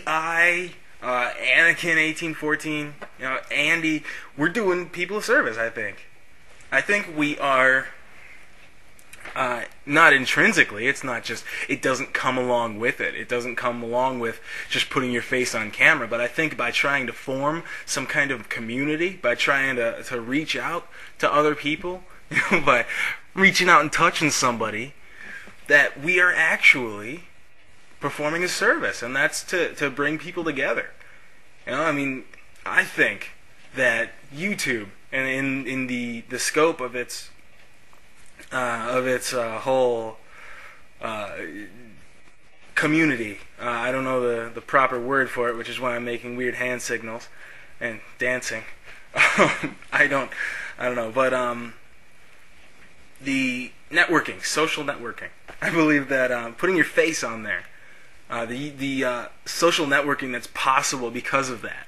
Anakin 1814, Andy, we're doing people of service. I think we are. Not intrinsically. It's not just. It doesn't come along with it. It doesn't come along with just putting your face on camera. But I think by trying to form some kind of community, by trying to reach out to other people, by reaching out and touching somebody, that we are actually performing a service, and that's to bring people together. I think that YouTube, and in the scope of its whole community. I don't know the proper word for it, which is why I'm making weird hand signals and dancing. I don't know, but the networking, social networking. I believe that putting your face on there, the social networking that's possible because of that.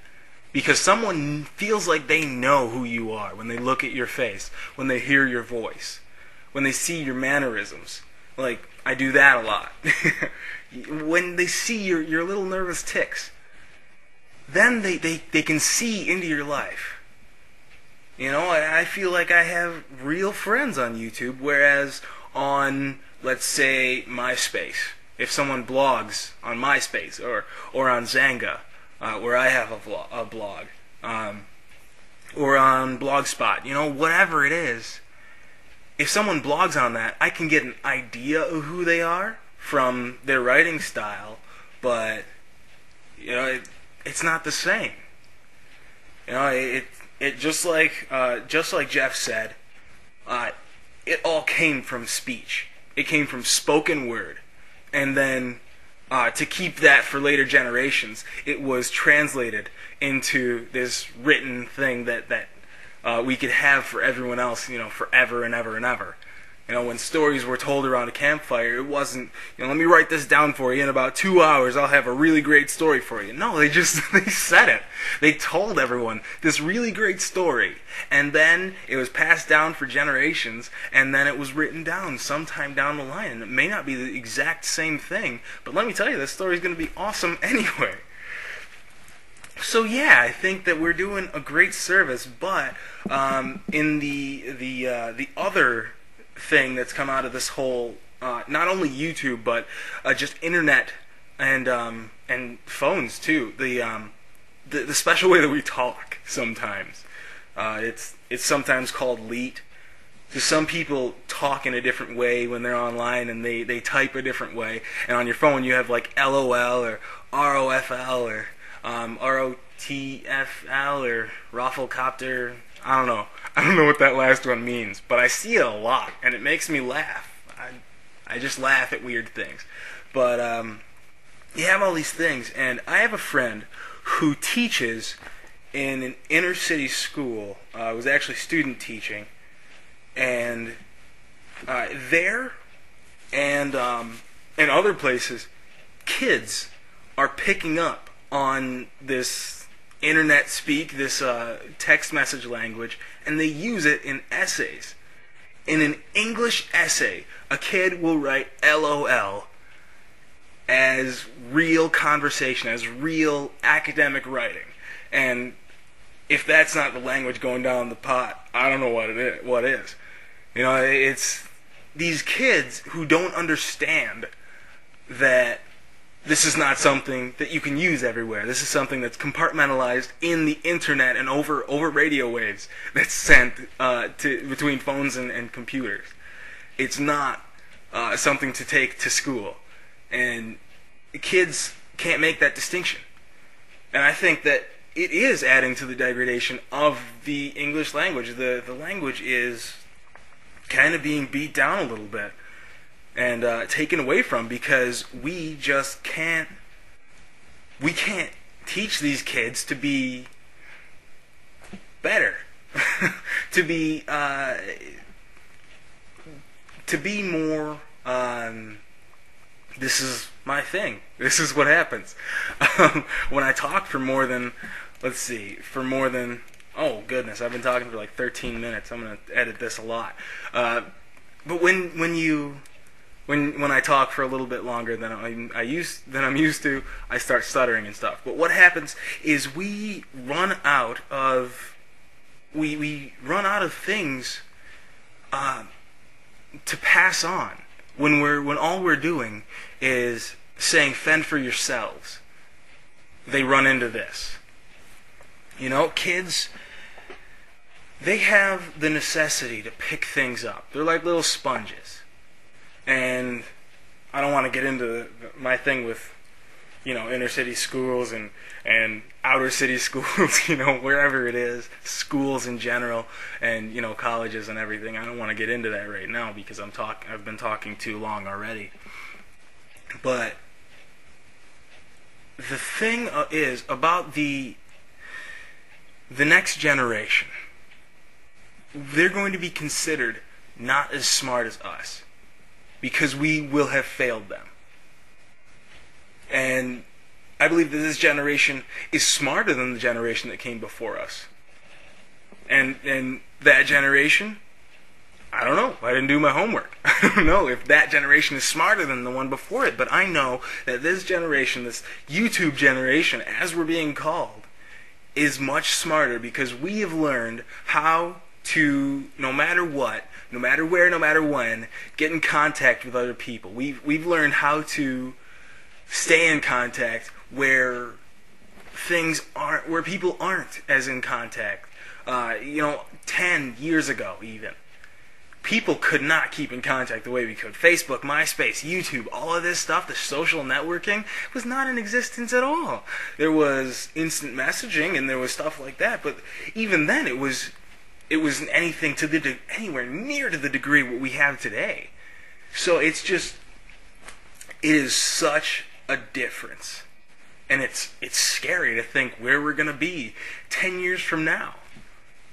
Because someone feels like they know who you are when they look at your face, when they hear your voice, when they see your mannerisms. Like, I do that a lot. When they see your little nervous tics, then they can see into your life. I feel like I have real friends on YouTube, whereas on, let's say, MySpace, if someone blogs on MySpace or on Zanga, where I have a blog, or on Blogspot, whatever it is, if someone blogs on that, I can get an idea of who they are from their writing style, but it's not the same. It just like Jeff said, it all came from speech. It came from spoken word, and then to keep that for later generations, it was translated into this written thing that we could have for everyone else, forever and ever and ever. When stories were told around a campfire, it wasn't, let me write this down for you. In about 2 hours, I'll have a really great story for you. No, they said it. They told everyone this really great story. And then it was passed down for generations, and then it was written down sometime down the line. And it may not be the exact same thing, but let me tell you, this story is going to be awesome anyway. So yeah, I think that we're doing a great service, but in the other thing that's come out of this whole, not only YouTube, but just internet and phones too. The special way that we talk sometimes. It's sometimes called leet. So some people talk in a different way when they're online, and they type a different way. And on your phone you have like LOL or ROFL or ROTFL or Rafflecopter. I don't know. I don't know what that last one means, but I see it a lot, and it makes me laugh. I just laugh at weird things. But you have all these things, and I have a friend who teaches in an inner city school. Was actually student teaching, and there and other places, kids are picking up on this internet speak, this text message language, and they use it in essays. In an English essay, a kid will write LOL as real conversation, as real academic writing. And if that's not the language going down the pot, I don't know what is. It's these kids who don't understand that this is not something that you can use everywhere. This is something that's compartmentalized in the internet and over radio waves that's sent between phones and computers. It's not something to take to school. And kids can't make that distinction. And I think that it is adding to the degradation of the English language. The language is kind of being beat down a little bit and taken away from, because we just can't teach these kids to be better, to be more. This is my thing. This is what happens when I talk for more than, oh goodness, I've been talking for like 13 minutes. I'm gonna edit this a lot. But when you when I talk for a little bit longer than I'm used to, I start stuttering and stuff. But what happens is we run out of things to pass on when all we're doing is saying fend for yourselves. They run into this. You know, kids, they have the necessity to pick things up. They're like little sponges. And I don't want to get into my thing with, inner city schools and outer city schools, wherever it is, schools in general, and, colleges and everything. I don't want to get into that right now because I've been talking too long already. But the thing is about the next generation. They're going to be considered not as smart as us because we will have failed them. And I believe that this generation is smarter than the generation that came before us. And that generation, I don't know. I didn't do my homework. I don't know if that generation is smarter than the one before it, but I know that this generation, this YouTube generation, as we're being called, is much smarter because we have learned how to, no matter what, no matter where, no matter when, get in contact with other people. We've learned how to stay in contact where people aren't as in contact. 10 years ago even, people could not keep in contact the way we could. Facebook, MySpace, YouTube, all of this stuff, the social networking, was not in existence at all. There was instant messaging and there was stuff like that, but even then it wasn't anything anywhere near to the degree what we have today. So it is such a difference. And it's scary to think where we're going to be 10 years from now.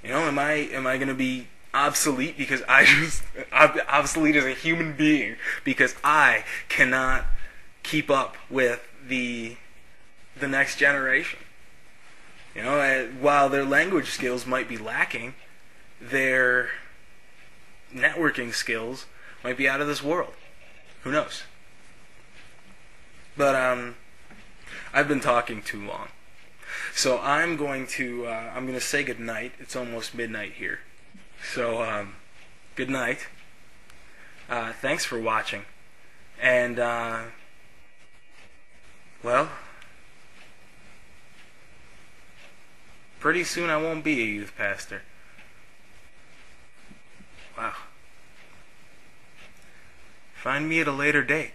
Am I going to be obsolete because I'm obsolete as a human being because I cannot keep up with the next generation? While their language skills might be lacking, their networking skills might be out of this world. Who knows? But I've been talking too long. So I'm going to say goodnight. It's almost midnight here. So, good night. Thanks for watching. And, pretty soon I won't be a youth pastor. Wow. Find me at a later date.